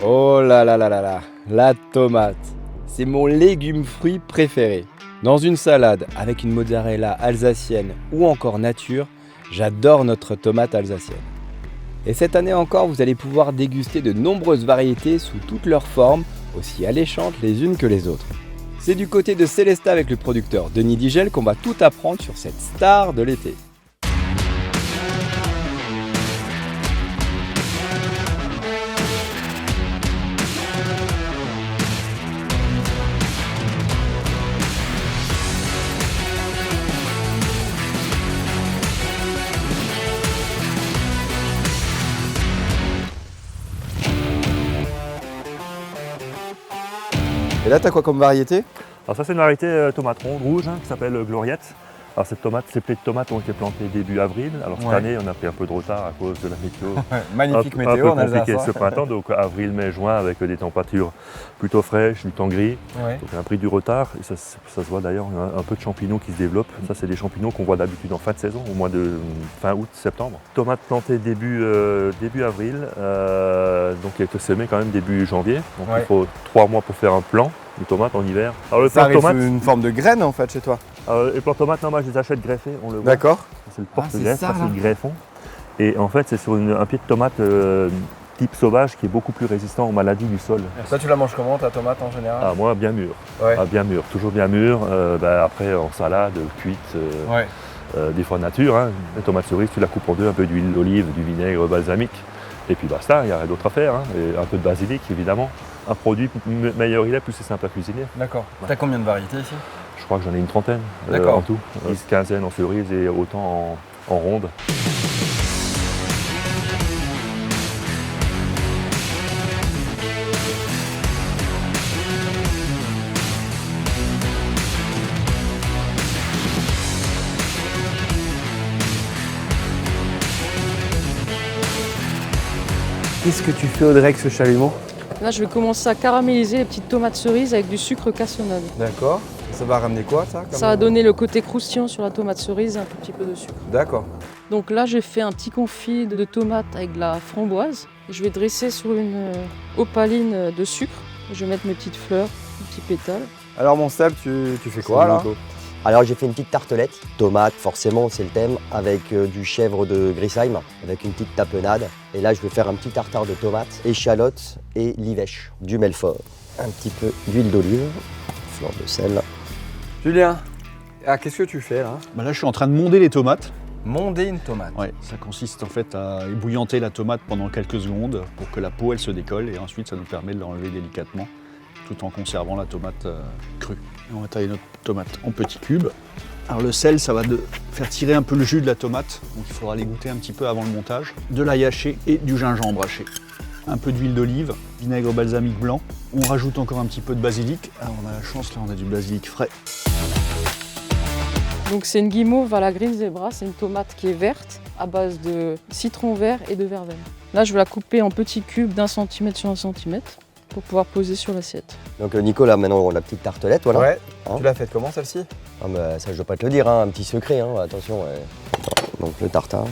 Oh là là là là là, la tomate, c'est mon légume-fruit préféré. Dans une salade avec une mozzarella alsacienne ou encore nature, j'adore notre tomate alsacienne. Et cette année encore, vous allez pouvoir déguster de nombreuses variétés sous toutes leurs formes, aussi alléchantes les unes que les autres. C'est du côté de Célesta avec le producteur Denis Digel qu'on va tout apprendre sur cette star de l'été. Et là, t'as quoi comme variété? Alors ça c'est une variété tomate ronde rouge qui s'appelle Gloriette. Alors ces plets de tomates ont été plantés début avril. Alors cette année on a pris un peu de retard à cause de la météo. Magnifique un météo peu en Alsace. compliqué ce printemps, donc avril, mai, juin avec des températures plutôt fraîches, du temps gris. Ouais. Donc on a pris du retard et ça se voit d'ailleurs, il y a un peu de champignons qui se développent. Ça c'est des champignons qu'on voit d'habitude en fin de saison, au mois de fin août, septembre. Tomates plantées début avril, donc il a été semé quand même début janvier. Donc il faut 3 mois pour faire un plant de tomates en hiver. Alors le Ça plant de arrive tomates, une forme de graine en fait chez toi. les plants de tomates, non, moi je les achète greffés, on le voit. D'accord. C'est le porte-greffe, c'est ça, ça c'est là. le greffon. Et en fait c'est sur un pied de tomate type sauvage qui est beaucoup plus résistant aux maladies du sol. Ça, tu la manges comment ta tomate en général? Ah, moi bien mûr, Ouais. bien mûr, toujours bien mûr. Après en salade, cuite, Ouais. des fois nature. Les tomates cerises, tu la coupes en deux, un peu d'huile d'olive, du vinaigre balsamique. Et puis basta, il n'y a rien d'autre à faire. Et un peu de basilic évidemment. Un produit, meilleur il est, plus c'est simple à cuisiner. D'accord. Ouais. T'as combien de variétés ici? Je crois que j'en ai une trentaine D'accord. en tout. Une quinzaine en cerise et autant en ronde. Qu'est-ce que tu fais Audrey avec ce chalumeau? Là, je vais commencer à caraméliser les petites tomates cerises avec du sucre cassonade. D'accord. Ça va ramener quoi ça Ça va donner le côté croustillant sur la tomate cerise et un tout petit peu de sucre. D'accord. Donc là, j'ai fait un petit confit de tomates avec de la framboise. Je vais dresser sur une opaline de sucre. Je vais mettre mes petites fleurs, mes petits pétales. Alors mon Seb, tu fais quoi là? Alors j'ai fait une petite tartelette, tomate forcément c'est le thème, avec du chèvre de Grisheim, avec une petite tapenade. Et là je vais faire un petit tartare de tomates, échalotes et livèche, du Melfort. Un petit peu d'huile d'olive, fleur de sel. Julien, qu'est-ce que tu fais là? Là, je suis en train de monder les tomates. Monder une tomate. Ouais, ça consiste en fait à ébouillanter la tomate pendant quelques secondes pour que la peau elle se décolle et ensuite ça nous permet de l'enlever délicatement tout en conservant la tomate crue. Et on va tailler notre tomate en petits cubes. Alors le sel, ça va faire tirer un peu le jus de la tomate, donc il faudra les goûter un petit peu avant le montage. De l'ail haché et du gingembre haché. Un peu d'huile d'olive, vinaigre balsamique blanc. On rajoute encore un petit peu de basilic. Alors on a la chance, là on a du basilic frais. Donc c'est une guimauve à la Green Zebra, c'est une tomate qui est verte à base de citron vert et de verveine. Là, je vais la couper en petits cubes d'1 centimètre sur 1 centimètre pour pouvoir poser sur l'assiette. Donc Nicolas, maintenant on a la petite tartelette, voilà. Ouais. Hein? Tu l'as faite comment celle-ci? Ça je dois pas te le dire, un petit secret, attention. Donc le tartare.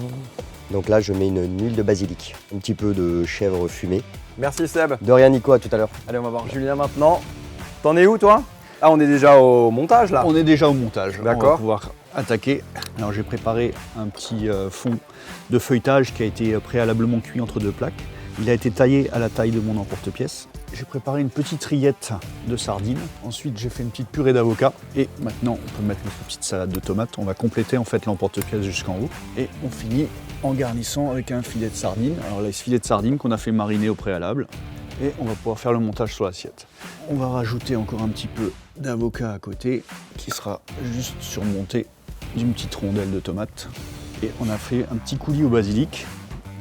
Donc là je mets une huile de basilic, un petit peu de chèvre fumée. Merci Seb. De rien Nico, à tout à l'heure. Allez, on va voir Julien maintenant. T'en es où toi? Ah, on est déjà au montage là. On est déjà au montage. On D'accord. va pouvoir attaquer. Alors j'ai préparé un petit fond de feuilletage qui a été préalablement cuit entre deux plaques. Il a été taillé à la taille de mon emporte-pièce. J'ai préparé une petite rillette de sardines. Ensuite j'ai fait une petite purée d'avocat. Et maintenant on peut mettre notre petite salade de tomates. On va compléter en fait l'emporte-pièce jusqu'en haut. Et on finit en garnissant avec un filet de sardines. Alors là, ce filet de sardines qu'on a fait mariner au préalable. Et on va pouvoir faire le montage sur l'assiette. On va rajouter encore un petit peu d'avocat à côté qui sera juste surmonté d'une petite rondelle de tomate. Et on a fait un petit coulis au basilic.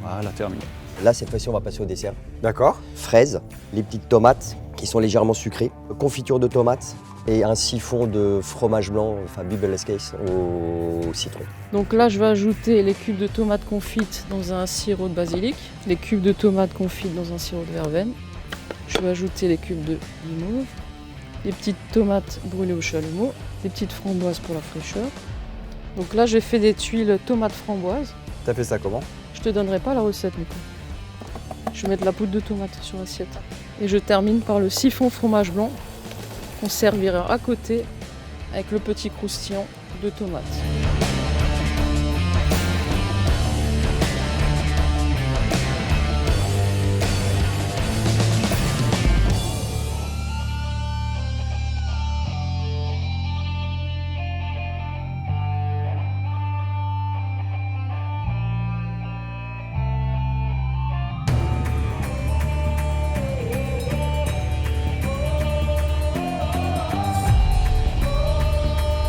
Voilà, terminé. Là cette fois-ci on va passer au dessert. D'accord. Fraises, les petites tomates qui sont légèrement sucrées, confiture de tomates et un siphon de fromage blanc, enfin Bibelescase au citron. Donc là, je vais ajouter les cubes de tomates confites dans un sirop de basilic, les cubes de tomates confites dans un sirop de verveine. Je vais ajouter les cubes de guimauve, les petites tomates brûlées au chalumeau, des petites framboises pour la fraîcheur. Donc là, j'ai fait des tuiles tomates framboises. T'as fait ça comment? Je te donnerai pas la recette, Nico. Je vais mettre la poudre de tomate sur l'assiette. Et je termine par le siphon fromage blanc qu'on servira à côté avec le petit croustillant de tomate.